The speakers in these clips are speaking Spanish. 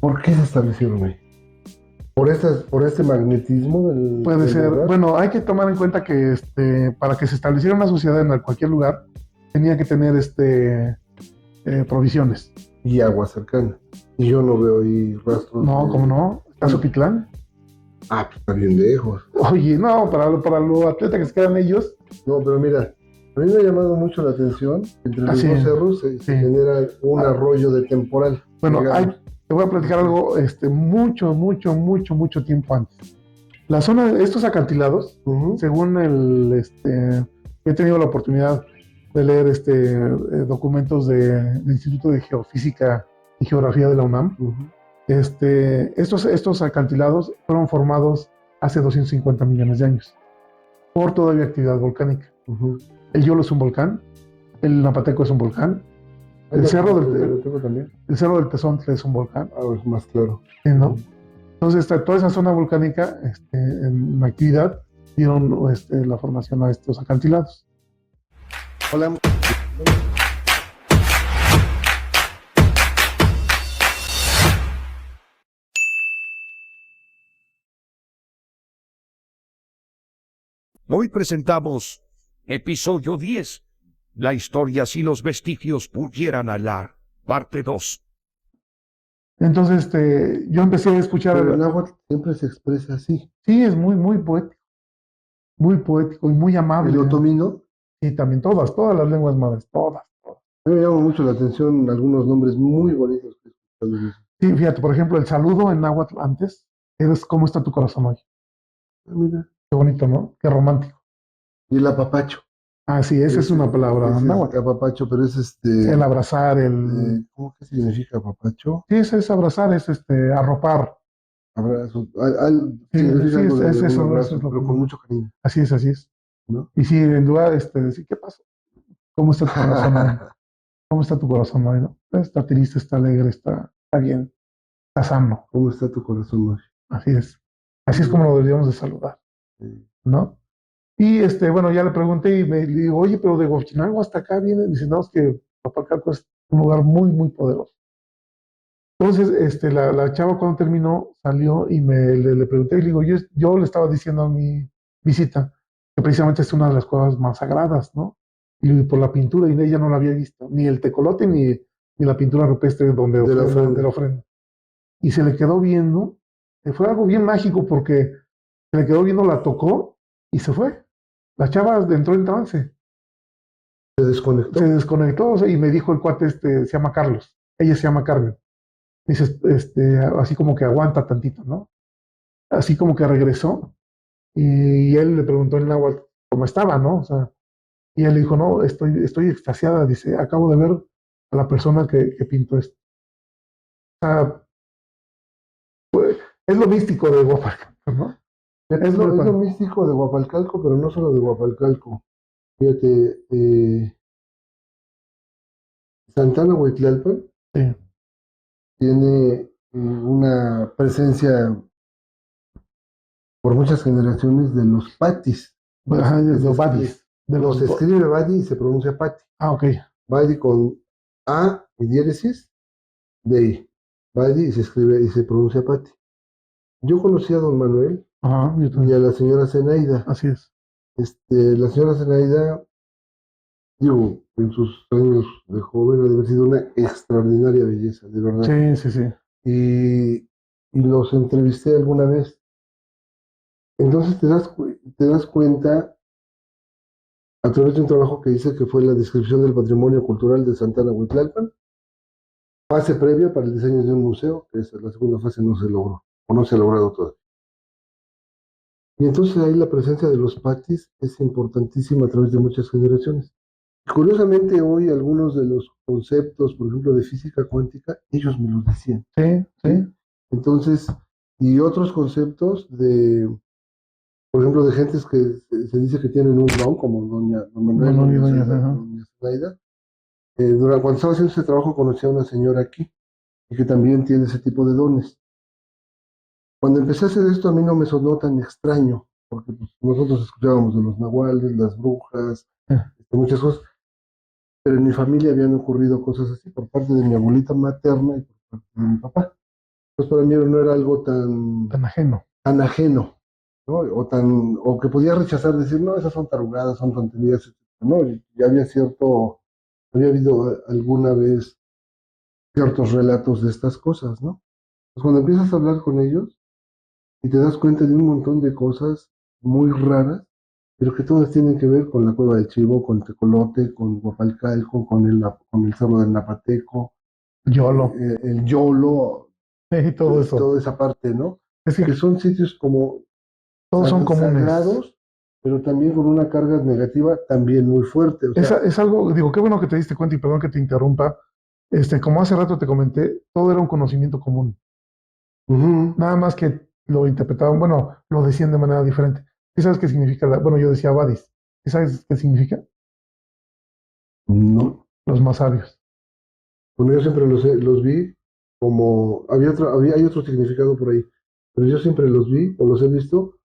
¿Por qué se establecieron ahí? ¿Por este magnetismo Puede del ser. lugar? Bueno, hay que tomar en cuenta que para que se estableciera una sociedad en cualquier lugar, tenía que tener provisiones. Y agua cercana. Y yo no veo ahí rastros No, ¿cómo de... no? Está Bueno, Suquitlán. pues está bien lejos. Oye, no, para lo atleta que se quedan ellos, No, pero mira, a mí me ha llamado mucho la atención que entre los así, dos cerros se sí. genera un Ah, arroyo de temporal, bueno, digamos. te voy a platicar algo mucho tiempo antes. La zona de estos acantilados, Ujú, según he tenido la oportunidad de leer documentos del Instituto de Geofísica y Geografía de la UNAM. ujú. Estos acantilados fueron formados hace 250 millones de años por todavía actividad volcánica. Ujú. El Yolo es un volcán, el Napateco es un volcán, El Napoleón también. el Cerro del Tezontle es un volcán, Es más claro. ¿sí, no? Ujú. Entonces, toda esa zona volcánica en actividad dieron la formación a estos acantilados. Hola. Hoy presentamos episodio 10, la historia si los vestigios pudieran hablar, parte 2. Entonces, yo empecé a escuchar, Pero el náhuatl siempre se expresa así. sí, es muy poético y muy El amable. otomino, Y también todas las lenguas madres, todas. a mí me llama mucho la atención algunos nombres muy bonitos que he escuchado en eso. Sí, fíjate, por ejemplo, el saludo en náhuatl antes es ¿cómo está tu corazón hoy? Mira. Qué bonito, ¿no? Qué romántico. Y el apapacho. Ah, sí, esa es una palabra Ese es náhuatl. apapacho, pero es El abrazar, ¿cómo que significa apapacho? sí, es abrazar, es arropar. Abrazo. Sí, Significa sí, algo de es un eso es abrazo, lo pero con mucho cariño, así es. ¿no? Y sí, en lugar de decir, ¿qué pasa? ¿Cómo está tu corazón hoy? ¿Cómo está tu corazón hoy, no? Está triste, está alegre, está bien, está sano. ¿Cómo está tu corazón hoy? Así es. Así es Mm, como lo deberíamos de saludar, sí. ¿no? Y bueno, ya le pregunté y me le digo, oye, pero de Huachinango hasta acá viene. Dice, no, es que Papalcarco es un lugar muy poderoso. Entonces, la chava cuando terminó salió y le pregunté y le digo, yo le estaba diciendo a mi visita que precisamente es una de las cuevas más sagradas, ¿no? Y le digo, por la pintura, y ella no la había visto, ni el tecolote ni la pintura rupestre donde De la de la ofrenda. ofrenda. Y se le quedó viendo, fue algo bien mágico porque se le quedó viendo, la tocó y se fue. La chava entró en trance, Se se desconectó. desconectó, o sea, y me dijo el cuate, se llama Carlos, ella se llama Carmen. Dice, así como que aguanta tantito, ¿no? Así como que regresó y él le preguntó en náhuatl cómo estaba, ¿no? O sea, y él le dijo, no, estoy extasiada, dice, acabo de ver a la persona que pintó esto. O sea, es lo místico de Guapac, ¿no? Fíjate, Es lo es lo cual, místico de Guapalcalco, pero no solo de Guapalcalco. Fíjate, Santana Huitlalpan sí, tiene una presencia por muchas generaciones de los patis, ajá, que de se los escribe, badis, de no, los, se escribe Badi y se pronuncia Pati. ok, Badi con A y diéresis, de I. Badi y se escribe y se pronuncia Pati. Yo conocí a don Manuel ajá, yo y a también, la señora Zenaida. así es. La señora Zenaida, digo, en sus años de joven, ha de haber sido una extraordinaria belleza, de verdad. Sí. Y, y los entrevisté alguna vez. Entonces te das cuenta a través de un trabajo que hice que fue la descripción del patrimonio cultural de Santana Huitlalpan, fase previa para el diseño de un museo, que es la segunda fase no se logró, o no se ha logrado todavía. Y entonces ahí la presencia de los patis es importantísima a través de muchas generaciones. Curiosamente hoy algunos de los conceptos, por ejemplo, de física cuántica, ellos me los decían, ¿sí? Sí, Entonces, y otros conceptos por ejemplo, de gentes que se dice que tienen un don, como don Manuel, bueno, y doña, doña Zaida. Cuando estaba haciendo ese trabajo conocí a una señora aquí, y que también tiene ese tipo de dones. Cuando empecé a hacer esto a mí no me sonó tan extraño, porque pues, nosotros escuchábamos de los nahuales, las brujas, muchas cosas, pero en mi familia habían ocurrido cosas así por parte de mi abuelita materna y por parte de mi papá. Entonces para mí no era algo tan, tan ajeno. tan ajeno, ¿no? O que podía rechazar, decir, no, esas son tarugadas, son tonterías, etcétera. No, ya había habido alguna vez ciertos relatos de estas cosas, ¿no? Pues cuando empiezas a hablar con ellos y te das cuenta de un montón de cosas muy raras, pero que todas tienen que ver con la Cueva del Chivo, con Tecolote, con Guapalcalco, con el Cerro del Napateco, YOLO, el Yolo, y todo eso. toda esa parte, ¿no? Es Que que son sitios como todos son comunes. sagrados, pero también con una carga negativa también muy fuerte. O sea, Es algo, digo, qué bueno que te diste cuenta y perdón que te interrumpa. Como hace rato te comenté, todo era un conocimiento común. ujú, Nada más que lo interpretaban, bueno, lo decían de manera diferente. ¿Qué sabes qué significa? Bueno, yo decía Vadis. ¿Qué sabes qué significa? no. Los más sabios. Bueno, yo siempre los vi como, hay otro significado por ahí, pero yo siempre los vi o los he visto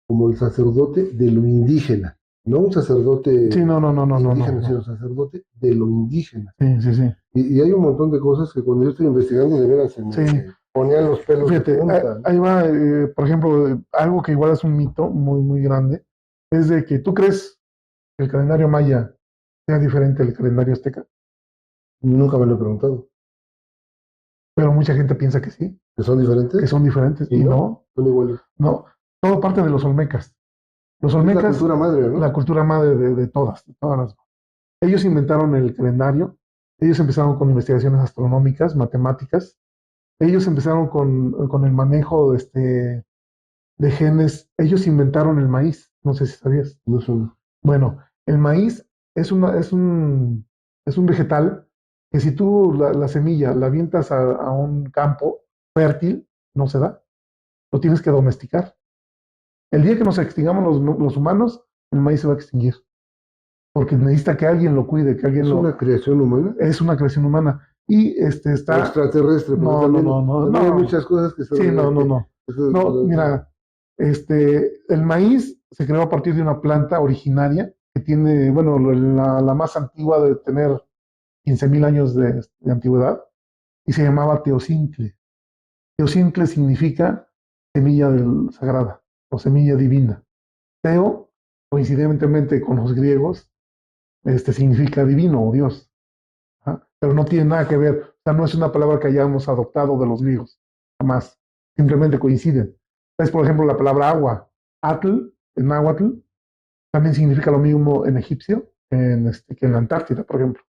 como el sacerdote de lo indígena, no un Sí, sacerdote indígena, no. sino sacerdote de lo indígena. Sí. Y hay un montón de cosas que cuando yo estoy investigando de veras se Sí, me ponían los pelos de fíjate, punta, ¿no? ahí va, por ejemplo, algo que igual es un mito muy grande, es de que tú crees que el calendario maya sea diferente al calendario azteca, Nunca me lo he preguntado. pero mucha gente piensa ¿Que son que diferentes? son diferentes, Y y no, no, son iguales. no, todo parte de los olmecas. Los Es la olmecas, cultura madre, la ¿no? cultura madre de todas las. Ellos inventaron el calendario, ellos empezaron con investigaciones astronómicas, matemáticas, ellos empezaron con el manejo de genes, ellos inventaron el maíz, no sé si sabías. No son. Bueno, el maíz es un vegetal que si tú la semilla la avientas a un campo fértil, no se da, lo tienes que domesticar. El día que nos extingamos los humanos, el maíz se va a extinguir, porque necesita que alguien lo cuide, que alguien ¿Es lo. una creación humana? Es una creación humana. Y O está. extraterrestre, porque también hay No. muchas cosas que se Sí, no. No, que- mira, el maíz se creó a partir de una planta originaria que tiene, bueno, la más antigua de tener 15.000 años de antigüedad y se llamaba teocintle. Teocintle significa semilla sagrada o semilla divina. Teo, coincidentemente con los griegos, significa divino o Dios. ¿Ah? Pero no tiene nada que ver, o sea, no es una palabra que hayamos adoptado de los griegos, jamás, simplemente coinciden. Es, por ejemplo, la palabra agua, atl, en náhuatl, también significa lo mismo en egipcio que en la Antártida, por ejemplo.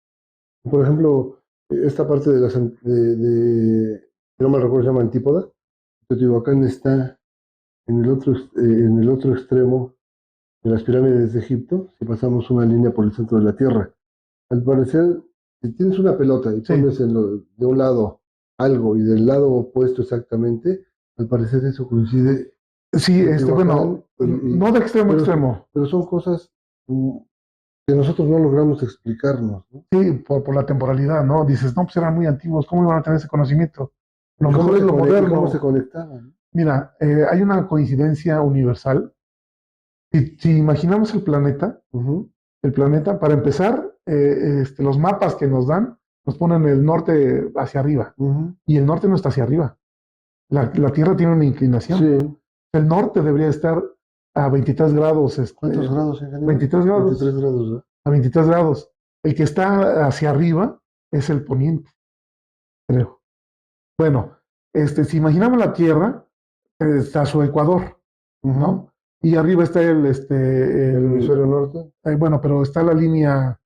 por ejemplo, esta parte si no me recuerdo, se llama Antípoda. Teotihuacán está en el otro extremo de las pirámides de Egipto, si pasamos una línea por el centro de la Tierra. Al parecer, si tienes una pelota y Sí, pones de un lado algo y del lado opuesto exactamente, al parecer eso coincide sí, Teotihuacán, bueno, no de extremo a pero, extremo, pero son cosas que nosotros no logramos explicarnos, ¿no? sí, por la temporalidad, ¿no? Dices, no, pues eran muy antiguos, ¿cómo iban a tener ese conocimiento? Lo ¿Y mejor es lo cómo se moderno. conectaban? Mira, hay una coincidencia universal. Si imaginamos Ujú, el planeta, para empezar, los mapas que nos dan nos ponen el norte hacia arriba ujú. y el norte no está hacia arriba. La Tierra tiene una inclinación. Sí. El norte debería estar a 23 grados, ¿Cuántos grados, ingeniero? 23 23 grados, grados, ¿verdad? a 23 grados. El que está hacia arriba es el poniente, creo. Bueno, si imaginamos la Tierra, está su ecuador, Ujú. ¿no? Y arriba está El hemisferio norte, bueno, pero está la línea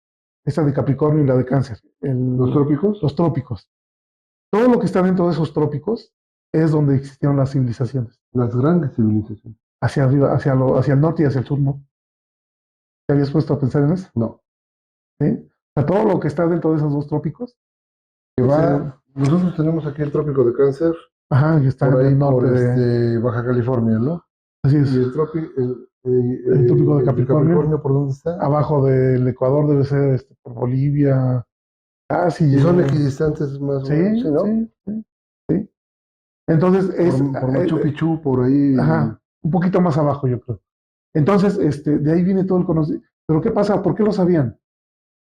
esta de Capricornio y la de Cáncer, los trópicos, los trópicos. Todo lo que está dentro de esos trópicos es donde existieron las civilizaciones. las grandes civilizaciones. Hacia arriba, hacia el norte y hacia el sur, ¿no? ¿Te habías puesto a pensar en eso? No. ¿Sí? O sea, todo lo que está dentro de esos dos trópicos, Que se- nosotros tenemos aquí el trópico de Cáncer, ajá, y está por en ahí el norte por de, Baja California, ¿no? así Y es, el trópico de el de Capricornio, Capricornio, ¿por dónde está? abajo del Ecuador debe ser por Bolivia, casi Y son llega. equidistantes más o Sí, menos, ¿sí, no? sí. Entonces Por Machu Picchu, por ahí. ajá, un poquito más abajo, yo creo. Entonces, de ahí viene todo el conocimiento. Pero ¿qué pasa? ¿Por qué lo sabían?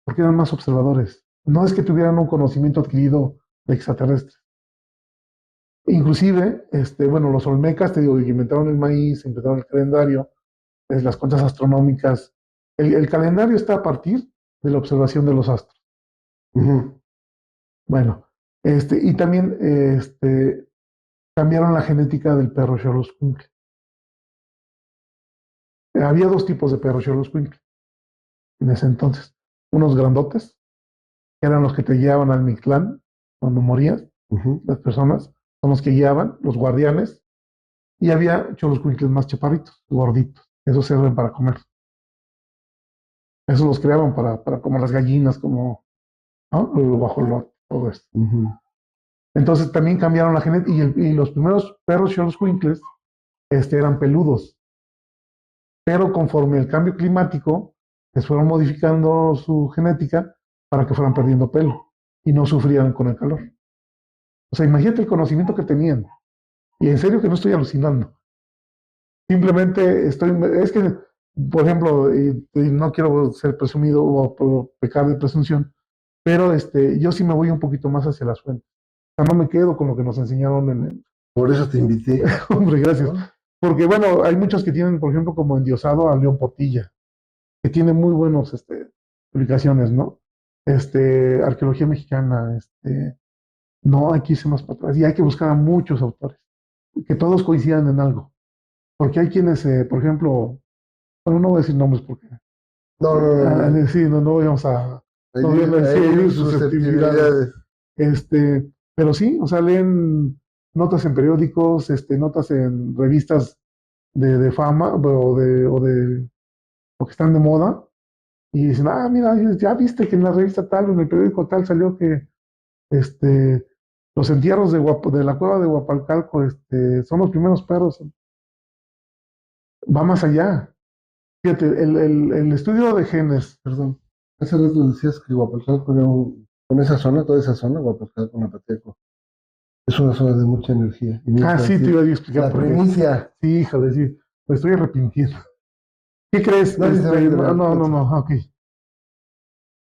Porque eran más observadores. No es que tuvieran un conocimiento adquirido de extraterrestres. Inclusive, bueno, los olmecas, te digo, inventaron el maíz, inventaron el calendario, las cuentas astronómicas. El calendario está a partir de la observación de los astros. Ujú. Bueno, y también cambiaron la genética del perro Xoloscuincle. Había dos tipos de perros Xoloscuincle en ese entonces. Unos grandotes, que eran los que te guiaban al Mictlán cuando morías, Ujú. las personas, son los que guiaban, los guardianes, y había Xoloscuincles más chaparritos, gorditos. Esos sirven para comer. Esos los creaban para como las gallinas, como, ¿no? El guajolote, todo esto. Ujú. Entonces también cambiaron la genética y los primeros perros Xoloscuincles eran peludos, pero conforme el cambio climático, les fueron modificando su genética para que fueran perdiendo pelo y no sufrieran con el calor. O sea, imagínate el conocimiento que tenían. Y en serio que no estoy alucinando. Simplemente es que, por ejemplo, y no quiero ser presumido o pecar de presunción, pero yo sí me voy un poquito más hacia las fuentes. O sea, no me quedo con lo que nos enseñaron en el... Por eso te invité. Hombre, gracias. ¿No? Porque, bueno, hay muchos que tienen, por ejemplo, como endiosado a León Portilla, que tiene muy buenos publicaciones, ¿no? Arqueología mexicana, no, hay que irse más para atrás y hay que buscar a muchos autores, que todos coincidan en algo. Porque hay quienes, por ejemplo, bueno, no voy a decir nombres porque, No, no, no, no. sí, no vamos a, no voy a Hay decir susceptibilidades. susceptibilidades. Pero sí, o sea, leen notas en periódicos, notas en revistas de fama o que están de moda y dicen, ah, mira, ya viste que en la revista tal o en el periódico tal salió que este, los entierros de la cueva de Huapalcalco son los primeros perros. Va más allá. Fíjate, el estudio de genes, Perdón. Hace rato decías que Guapalcalco era con esa zona, toda esa zona, Guapalcalco, Napateco, es una zona de mucha energía. Y ah, mientras sí, te iba a explicar la por qué. primicia, Sí, híjole, sí, me estoy arrepintiendo. ¿Qué crees? nadie se va a enterar, fíjate. No, ok.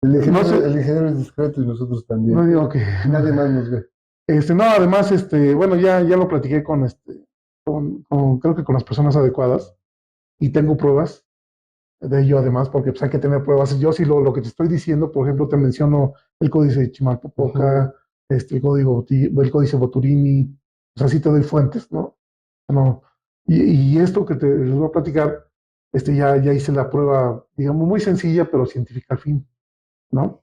No El sé, ingeniero es discreto y nosotros no también. digo que. Y nadie más nos ve. No, además, bueno, ya lo platiqué creo que con las personas adecuadas y tengo pruebas de ello además, porque pues hay que tener pruebas. Yo sí lo que te estoy diciendo, por ejemplo, te menciono el códice de Chimalpopoca, el códice Boturini, o sea, sí te doy fuentes, ¿no? No. Y esto que les voy a platicar, ya hice la prueba, digamos, muy sencilla, pero científica al fin, ¿no?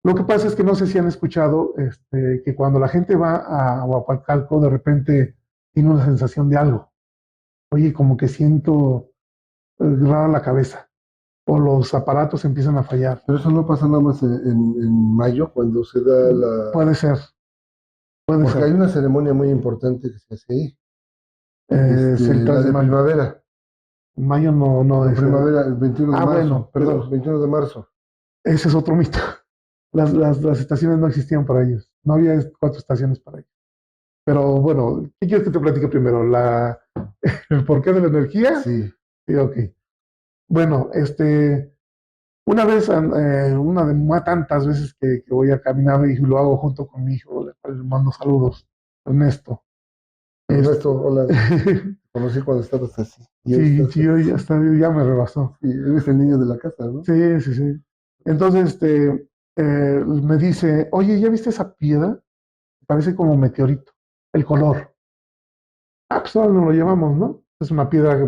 Lo que pasa es que no sé si han escuchado que cuando la gente va a Huapalcalco, de repente tiene una sensación de algo. Oye, como que siento rara la cabeza o los aparatos empiezan a fallar. Pero eso no pasa nada más en mayo, cuando se da Puede ser, puede Porque hay ser. una ceremonia muy importante que se hace ahí, la Celtas de de mayo. primavera. Mayo no No, es. primavera, el 21 de Ah, marzo, bueno, perdón, pero 21 de marzo. ese es otro mito. Las estaciones no existían para ellos. No había 4 estaciones para ellos. Pero bueno, ¿qué quieres que te platique primero? ¿El porqué de la energía? Sí. Sí, ok. Bueno, una vez, una de tantas veces que voy a caminar y lo hago junto con mi hijo, le mando saludos, Ernesto. Ernesto, hola, te Este, conocí cuando estabas así. Y hoy sí, estás sí, hoy así. ya me rebasó. Sí, eres el niño de la casa, ¿no? Sí, sí, sí. Entonces, me dice, oye, ¿ya viste esa piedra? Parece como meteorito, el color. Ah, pues ahora nos lo llevamos, ¿no? Es una piedra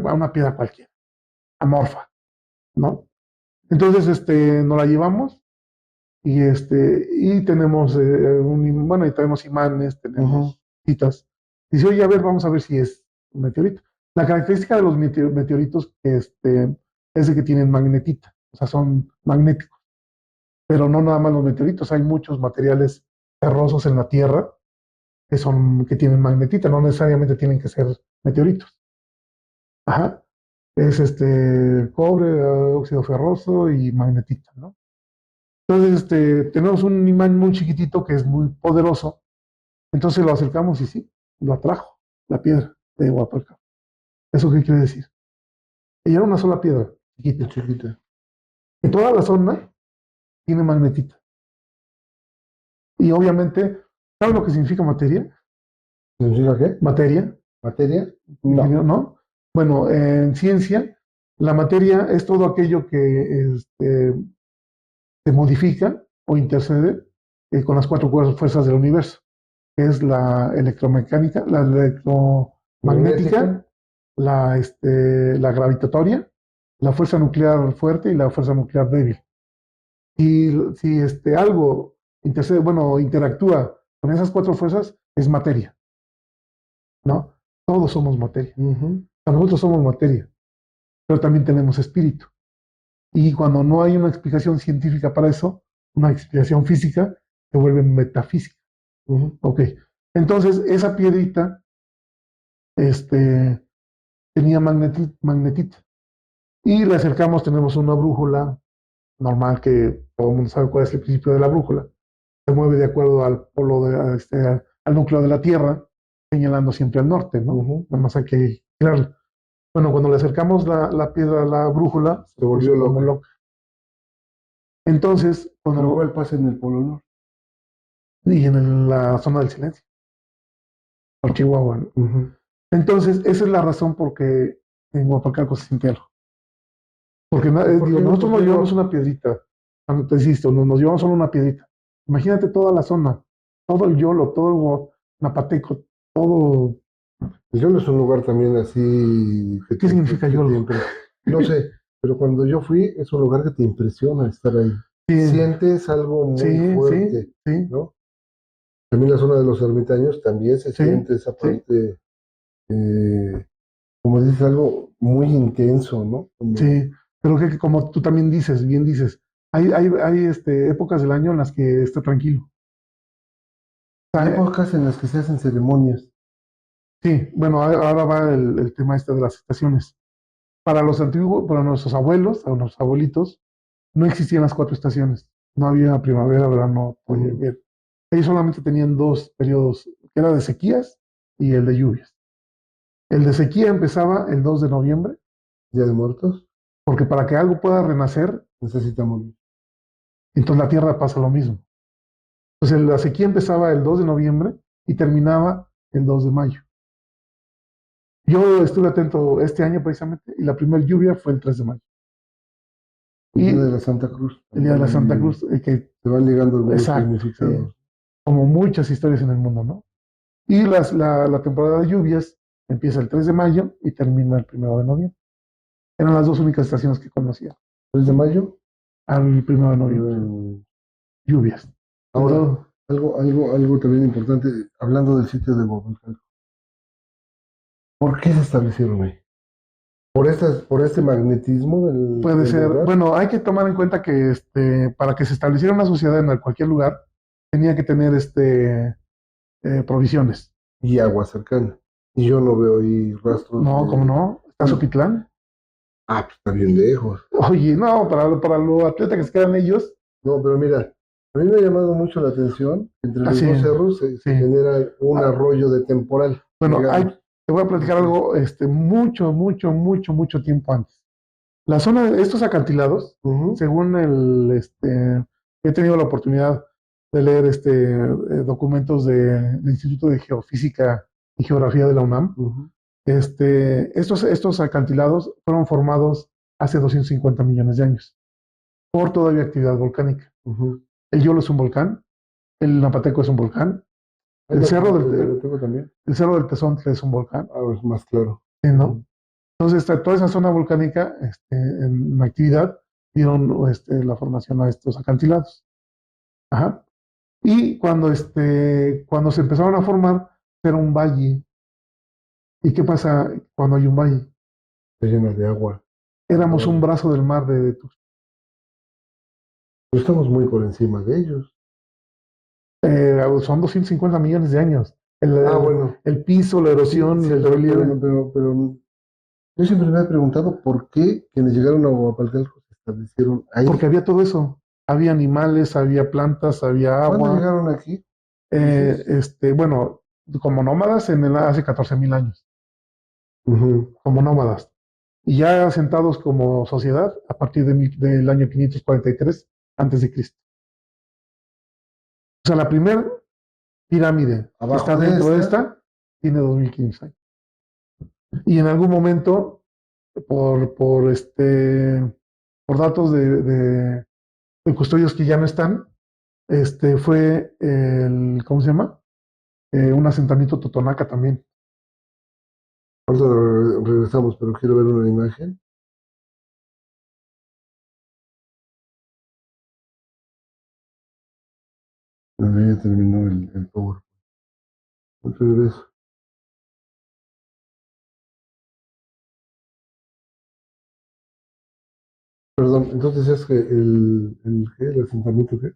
cualquiera, amorfa, ¿no? Entonces, nos la llevamos y tenemos bueno, y tenemos imanes, Ujú. tenemos citas. Dice, oye, a ver, vamos a ver si es un meteorito. La característica de los meteoritos es de que tienen magnetita, o sea, son magnéticos. Pero no nada más los meteoritos, hay muchos materiales terrosos en la Tierra que tienen magnetita, no necesariamente tienen que ser meteoritos. Ajá. Es cobre, óxido ferroso y magnetita, ¿no? Entonces, tenemos un imán muy chiquitito que es muy poderoso. Entonces lo acercamos y sí, lo atrajo, la piedra de Huapalcán. ¿Eso qué quiere decir? Y era una sola piedra, Qué chiquita. chiquita. Y toda la zona tiene magnetita. Y obviamente, ¿sabes lo que significa materia? ¿Significa qué? Materia, ¿Materia? ingeniero, No. ¿no? Bueno, en ciencia, la materia es todo aquello que se modifica o intercede con las cuatro fuerzas del universo, que es la electromecánica, la Magnética. electromagnética, la gravitatoria, la fuerza nuclear fuerte y la fuerza nuclear débil. Y si algo intercede, bueno, interactúa con esas cuatro fuerzas, es materia, ¿no? Todos somos materia. Ujú. Nosotros somos materia, pero también tenemos espíritu. Y cuando no hay una explicación científica para eso, una explicación física, se vuelve metafísica. Ujú. Ok. Entonces, esa piedrita tenía magnetita. Y le acercamos, tenemos una brújula normal que todo el mundo sabe cuál es el principio de la brújula. Se mueve de acuerdo al polo, al núcleo de la Tierra, señalando siempre al norte, ¿no? Ujú. Nada más hay que girarla. Bueno, cuando le acercamos la piedra a la brújula, Se volvió puso como loca. loca. Entonces, Lo cual pasa en el Polo Norte. y en la zona del silencio, por Chihuahua, ¿no? Ujú. Entonces, esa es la razón por qué en Huapalcalco se siente algo. Porque ¿Por digo, qué? nosotros ¿Por nos qué llevamos no? una piedrita, te insisto, nos llevamos solo una piedrita. Imagínate toda la zona, todo el Yolo, todo el Napateco, todo. Pues Yolo es un lugar también así ¿Qué significa Yolo? No sé, pero cuando yo fui es un lugar que te impresiona estar ahí. Sí, Sientes algo muy sí, sí, fuerte, sí, ¿no? También la zona de los ermitaños también se sí, siente esa sí, parte, como dices, algo muy intenso, ¿no? Como sí. Pero que como tú también dices, bien dices, hay épocas del año en las que está tranquilo. O hay sea, épocas en las que se hacen ceremonias. sí, bueno, ahora va el tema de las estaciones. Para los antiguos, para nuestros abuelos, o nuestros abuelitos, no existían las cuatro estaciones. No había primavera, verano, otoño, Ujú. invierno. Ellos solamente tenían dos periodos, que era de sequías y el de lluvias. El de sequía empezaba el 2 de noviembre, Día de Muertos, porque para que algo pueda renacer, necesitamos. entonces la tierra pasa lo mismo. Entonces la sequía empezaba el 2 de noviembre y terminaba el 2 de mayo. Yo estuve atento este año precisamente y la primera lluvia fue el 3 de mayo. El Día Y de la Santa Cruz, el día de la Santa también Cruz, que se van ligando algunos exacto, sí, significados. como muchas historias en el mundo, ¿no? Y la temporada de lluvias empieza el 3 de mayo y termina el 1 de noviembre. Eran las dos únicas estaciones que conocía. 3 de mayo. Al 1 de noviembre, Mm, lluvias. El Ahora, dos- algo también importante, hablando del sitio de Huacalcalco. ¿Por qué se establecieron ahí? Por este magnetismo puede del ser, lugar bueno, hay que tomar en cuenta que para que se estableciera una sociedad en cualquier lugar, tenía que tener provisiones. y agua cercana. Y yo no veo ahí rastros No, ¿cómo de. no? Está Bueno, Sopitlán. pues está bien lejos. Oye, no, para lo atleta que se quedan ellos, No, pero mira, a mí me ha llamado mucho la atención que entre los así, dos cerros se sí. genera un Ah, arroyo de temporal, bueno, digamos. te voy a platicar algo mucho, mucho, mucho, mucho tiempo antes. La zona de estos acantilados, Ujú. según he tenido la oportunidad de leer documentos del Instituto de Geofísica y Geografía de la UNAM. Ujú. Estos acantilados fueron formados hace 250 millones de años por todavía actividad volcánica. Ujú. El Yolo es un volcán, el Napateco es un volcán, Ahí el cerro lo tengo también. el cerro del Tezontle es un volcán, Es más claro. ¿sí, no? Ujú. Entonces, toda esa zona volcánica en actividad dieron la formación a estos acantilados. Ajá. Y cuando se empezaron a formar, era un valle. ¿Y qué pasa cuando hay un valle? Se llena de agua. Éramos un Ahora, brazo del mar de Tuxtla. pero estamos muy por encima de ellos. Son 250 millones de años. El, el- Bueno, el piso, la sí, erosión, sí, el relieve. pero yo siempre me he preguntado por qué quienes llegaron a Huapalcalco se establecieron Porque ahí. había todo eso. Había animales, había plantas, había ¿Cuándo agua. llegaron aquí? Dices. Bueno, como nómadas hace 14.000 años, Ujú. como nómadas. Y ya asentados como sociedad a partir del año 543 antes de Cristo. O sea, la primera pirámide que está Abajo de dentro de esta, esta tiene 2500 años. Y en algún momento, por datos de custodios que ya no están, fue ¿cómo se llama? Un asentamiento totonaca también. Ahorita regresamos, pero quiero ver una imagen. Ya terminó el PowerPoint. Regreso. Perdón, entonces es que el asentamiento qué.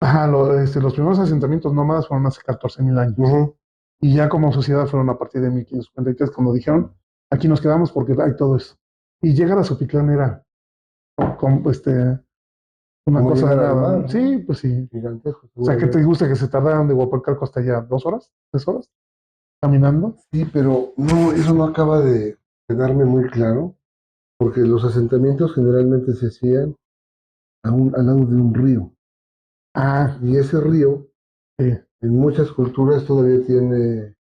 Ajá, los primeros asentamientos nómadas fueron hace 14,000 años. Ujú. Y ya como sociedad fueron a partir de 1553, cuando dijeron, aquí nos quedamos porque hay todo eso. Y llegar a Sopitlán era una Como cosa de llegar al nada. mar, ¿no? Sí, pues sí. Gigantesco, O sea, ¿qué te seguramente. gusta que se tardaran de Huapalcalco hasta allá? ¿2 horas? ¿3 horas? ¿Caminando? Sí, pero no, eso no acaba de quedarme muy claro, porque los asentamientos generalmente se hacían al lado de un río. Ah, Y ese río, sí, en muchas culturas, todavía tiene, sí,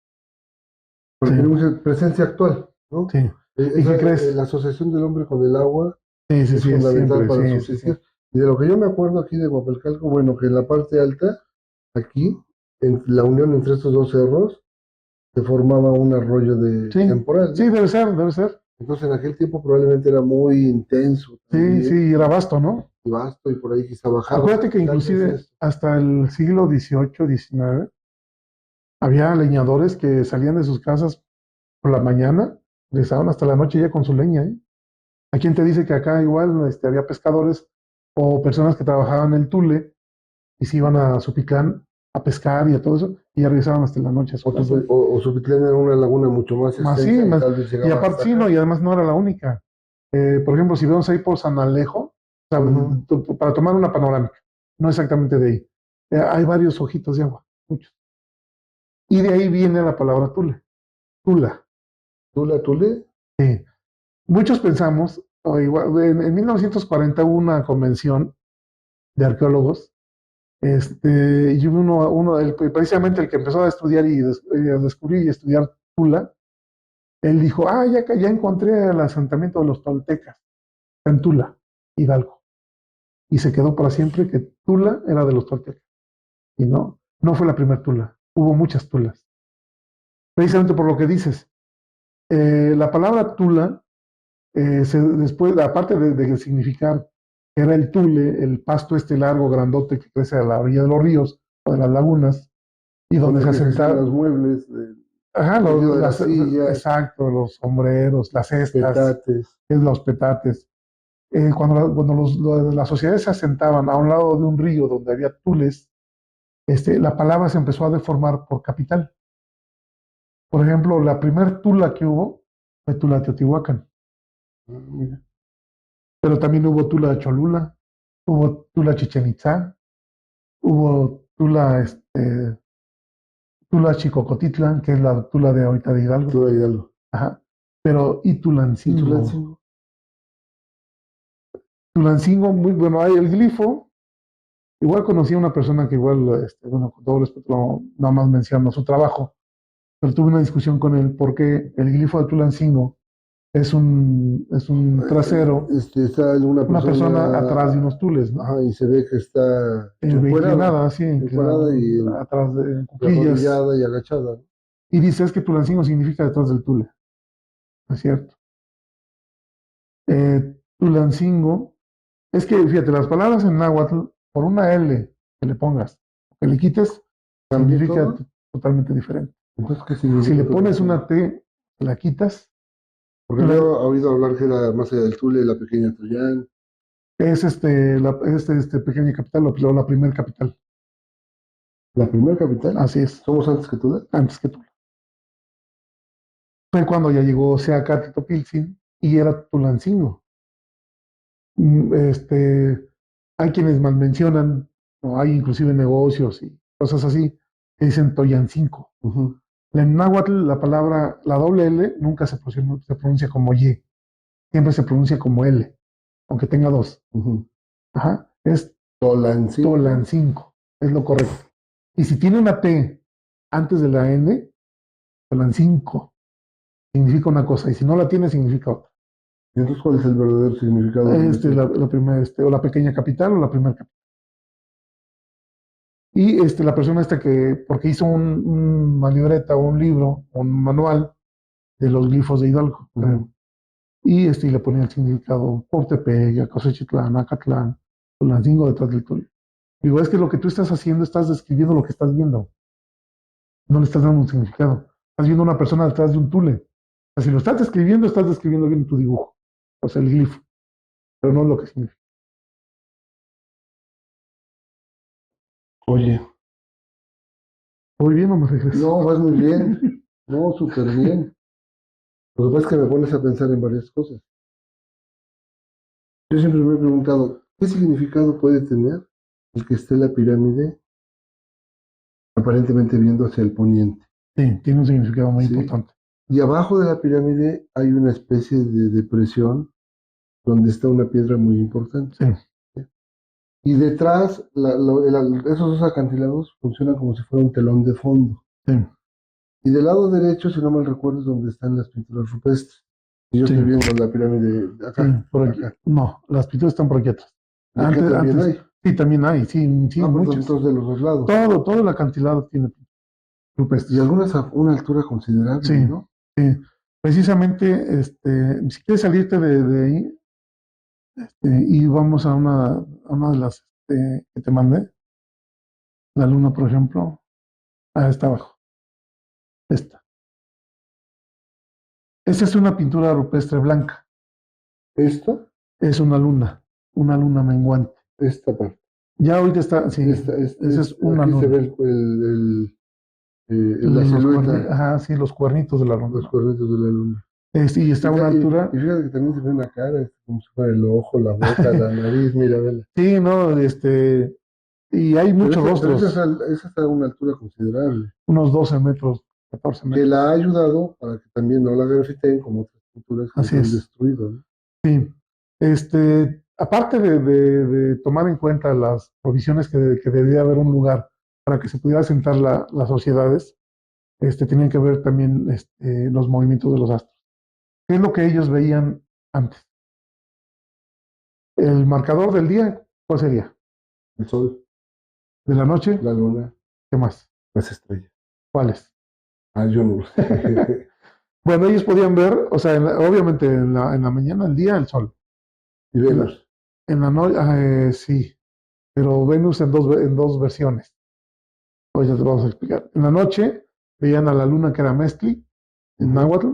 bueno, tiene mucha presencia actual, ¿no? sí. ¿Y qué La crees? asociación del hombre con el agua Sí, sí, es sí, fundamental siempre, para sí, sí, sí. subsistir. Y de lo que yo me acuerdo aquí de Guapalcalco, bueno, que en la parte alta, aquí, en la unión entre estos dos cerros, se formaba un arroyo Sí, temporal, sí, ¿no? debe ser, debe ser. Entonces en aquel tiempo probablemente era muy intenso Sí, también, sí, era vasto, ¿no? y vasto, y por ahí quizá bajaba. Acuérdate que Tal vez inclusive es. hasta el siglo XVIII, XIX, había leñadores que salían de sus casas por la mañana, regresaban hasta la noche ya con su leña, ¿eh? ¿A quién te dice que acá igual había pescadores o personas que trabajaban en el Tule y se iban a Supitlán a pescar y a todo eso, y ya regresaban hasta la noche a su casa? O Subitlán era una laguna mucho más Más sí, extensa y más, tal vez y llegaba aparte hasta sí, no, acá. y además no era la única. Por ejemplo, si vemos ahí por San Alejo, o sea, Ujú. para tomar una panorámica, no exactamente de ahí, hay varios ojitos de agua, muchos. Y de ahí viene la palabra Tula, Tula. Tule, Sí. Muchos pensamos, o igual, en 1940 hubo una convención de arqueólogos, y hubo precisamente el que empezó a estudiar a descubrir y estudiar Tula, él dijo, ya encontré el asentamiento de los toltecas en Tula, Hidalgo. Y se quedó para siempre que Tula era de los toltecas. Y no fue la primera Tula, hubo muchas Tulas. Precisamente por lo que dices, la palabra Tula, después, aparte de significar que era el tule, el pasto este largo, grandote que crece a la orilla de los ríos o de las lagunas, y donde donde se que se hacían asentaba, los muebles, ajá, el tejido de las sillas, exacto, los sombreros, las cestas, petates. los petates. Cuando las sociedades se asentaban a un lado de un río donde había tules, la palabra se empezó a deformar por capital. Por ejemplo, la primer tula que hubo fue Tula Teotihuacán, Mira, pero también hubo Tula Cholula, hubo Tula Chichen Itzá, hubo Tula Chicocotitlán, que es la Tula de ahorita de Hidalgo, Tula Hidalgo. ajá, pero y Y Tulancingo. Tulancingo. Tulancingo, muy bueno, hay el glifo. Igual conocí a una persona que igual, bueno, con todo respeto, nada más menciono su trabajo, pero tuve una discusión con él porque el glifo de Tulancingo es un trasero, Está una una persona atrás de persona, unos tules, ¿no? ajá, y se ve que está encuerada, Inclinada, así, inclinada, encuerada atrás en y cuclillas, arrodillada y agachada, ¿no? y dice, es que Tulancingo significa detrás del tule, ¿no es cierto? Tulancingo, es que, fíjate, las palabras en náhuatl, por una L que le pongas, que le quites, ¿Cambia significa todo? totalmente diferente. Entonces, ¿qué Si le significa pones Tulancingo? una T, la quitas, Porque había Tula- oído hablar que era más allá del Tule, la pequeña Troyán. es pequeña capital, o la primer capital. La primera capital. Así es, ¿Somos antes que Tula? antes que Tula. Fue cuando ya llegó Seacat Topilzin y era Tulancingo. Hay quienes mal mencionan, o hay inclusive negocios y cosas así, que dicen Toyancinco. Ujú, En náhuatl, la palabra, la doble L, nunca se pronuncia como Y, siempre se pronuncia como L, aunque tenga dos. ujú. Ajá, es Tolancingo. Tolancinco, es lo correcto. Y si tiene una T antes de la N, Tulancingo significa una cosa, y si no la tiene, significa otra. ¿Y entonces cuál es el verdadero significado de ese? La primera, o la pequeña capital o la primera capital. Y la persona porque hizo una libreta o un libro, un manual de los glifos de Hidalgo, creo. Y le ponía el significado Portepec, Acosechitlán, Acatlán, Tulancingo detrás del Tule. Digo, es que lo que tú estás haciendo, estás describiendo lo que estás viendo. No le estás dando un significado. Estás viendo una persona detrás de un Tule. O sea, si lo estás describiendo bien tu dibujo. O sea, el glifo. Pero no lo que significa. Oye, ¿Voy bien o me regreso? no, vas muy bien. No, súper bien. Lo que pasa es que me pones a pensar en varias cosas. Yo siempre me he preguntado, ¿qué significado puede tener el que esté la pirámide aparentemente viendo hacia el poniente? Sí, tiene un significado muy ¿Sí? importante. Y abajo de la pirámide hay una especie de depresión donde está una piedra muy importante. Sí, Y detrás, esos dos acantilados funcionan como si fuera un telón de fondo. sí, Y del lado derecho, si no mal recuerdo, es donde están las pinturas rupestres. Y yo sí, estoy viendo la pirámide sí, acá, por aquí. acá. No, las pinturas están por aquí atrás. Y acá también Antes, hay. sí, también hay, sí, sí, Ah, pues muchas. entonces de los dos lados. Todo el acantilado tiene Y rupestres. algunas a una altura considerable, Sí, ¿no? sí. Precisamente, si quieres salirte de ahí, y vamos a una de las que te mandé, la luna, por ejemplo, está abajo, esta. Esta es una pintura rupestre blanca, Esto, es una luna menguante. esta parte. Ya ahorita está, sí, esa es una Aquí se ve luna. la Los silueta, ajá, sí, los cuernitos de la los luna. cuernitos de la luna. Y está a una Y altura, fíjate que también se ve una cara, como si fuera el ojo, la boca, la nariz, mira, vela. sí, no, y hay muchos Pero rostros, esa está a una altura considerable, unos 12 metros, 14 que metros. la ha ayudado para que también no la grafiteen como otras pinturas que Así se han es. destruido, ¿no? Sí, aparte de tomar en cuenta las provisiones que debía haber un lugar para que se pudiera sentar las sociedades, tenían que ver también los movimientos de los astros. ¿Qué es lo que ellos veían antes? El marcador del día, ¿cuál sería? El sol, ¿De la noche? la luna, ¿Qué más? las estrellas. ¿Cuáles? Ah, yo no lo sé. Bueno, ellos podían ver, o sea, obviamente en la mañana, el día, el sol. Y En la, Venus. en la noche, sí, pero Venus en dos versiones. Hoy ya te vamos a explicar. En la noche veían a la luna que era Mestli, en náhuatl,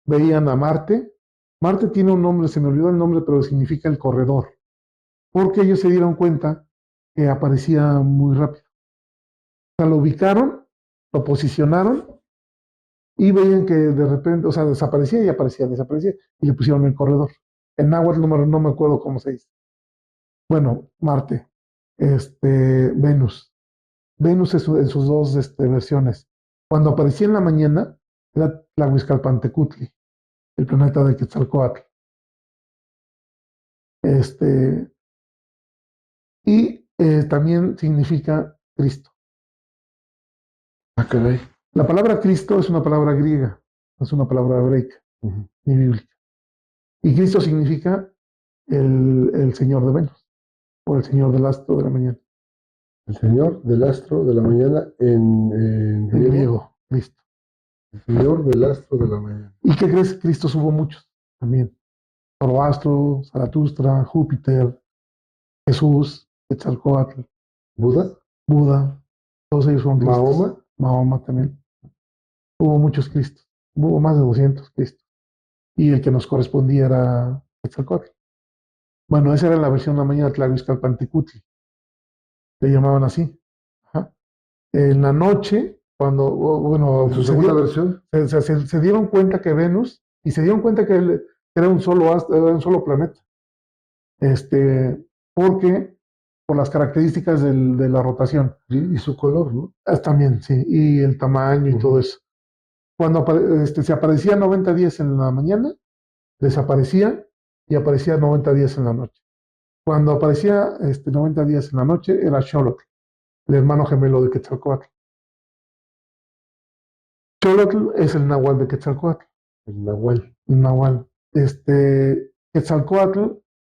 veían a Marte. Marte tiene un nombre, se me olvidó el nombre, pero significa el corredor, porque ellos se dieron cuenta que aparecía muy rápido. O sea, lo ubicaron, lo posicionaron y veían que de repente, o sea, desaparecía y aparecía, desaparecía y le pusieron el corredor. En náhuatl no me acuerdo cómo se dice. Bueno, Marte, Venus. Venus en sus dos versiones. Cuando aparecía en la mañana, era Tlahuizcalpantecutli, el planeta de Quetzalcóatl. Este, y también significa Cristo. Ah, caray. La palabra Cristo es una palabra griega, no es una palabra hebreica ni bíblica. Y Cristo significa el Señor de Venus, o el Señor del astro de la mañana, El señor del astro de la mañana en en griego. griego, Cristo. El señor del astro de la mañana. ¿Y qué crees? Cristos hubo muchos también. Zoroastro, Zaratustra, Júpiter, Jesús, Quetzalcóatl, Buda, Buda, todos ellos fueron Cristos. Mahoma. Mahoma también. Hubo muchos Cristos, hubo más de 200 Cristos. Y el que nos correspondía era Quetzalcóatl. Bueno, esa era la versión de la mañana de Tlahuizcalpantecutli, le llamaban así. Ajá. En la noche, cuando, bueno, En su segunda versión. se dieron cuenta que Venus, y se dieron cuenta que era un solo, era un solo planeta. Porque por las características de la rotación. Y su color, ¿no? También, sí, y el tamaño y todo eso. Cuando se aparecía 90 días en la mañana, desaparecía y aparecía 90 días en la noche. Cuando aparecía 90 días en la noche, era Xolotl, el hermano gemelo de Quetzalcóatl. Xolotl es el náhuatl de Quetzalcóatl. el Nahual. Nahual. Quetzalcóatl,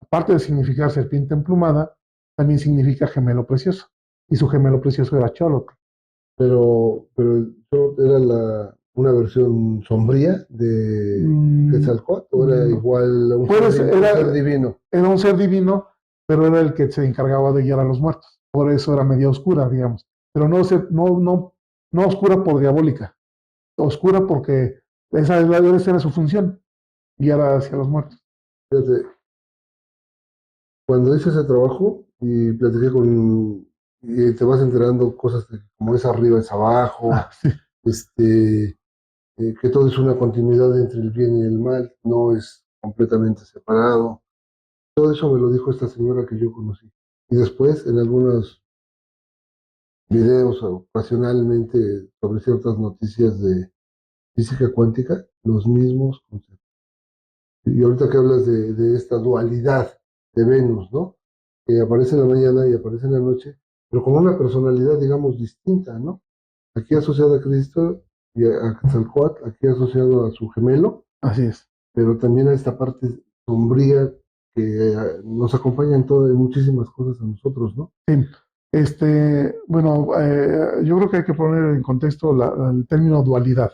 aparte de significar serpiente emplumada, también significa gemelo precioso. Y su gemelo precioso era Xolotl. Pero yo era una versión sombría de Quetzalcóatl, o era No. igual un Pues ser, un ser divino. era un ser divino, pero era el que se encargaba de guiar a los muertos. Por eso era media oscura, digamos. Pero no oscura por diabólica. Oscura porque esa era su función, guiar hacia los muertos. Fíjate, cuando hice ese trabajo y platiqué y te vas enterando cosas como es arriba, es abajo, Sí, este, que todo es una continuidad entre el bien y el mal, no es completamente separado. Todo eso me lo dijo esta señora que yo conocí. Y después, en algunos videos ocasionalmente sobre ciertas noticias de física cuántica, los mismos conceptos. Y ahorita que hablas de esta dualidad de Venus, ¿no? Que aparece en la mañana y aparece en la noche, pero con una personalidad, digamos, distinta, ¿no? Aquí asociada a Cristo y a Quetzalcóatl, aquí asociado a su gemelo, así es. pero también a esta parte sombría que nos acompaña en muchísimas cosas a nosotros, ¿no? Sí. Bueno, yo creo que hay que poner en contexto el término dualidad.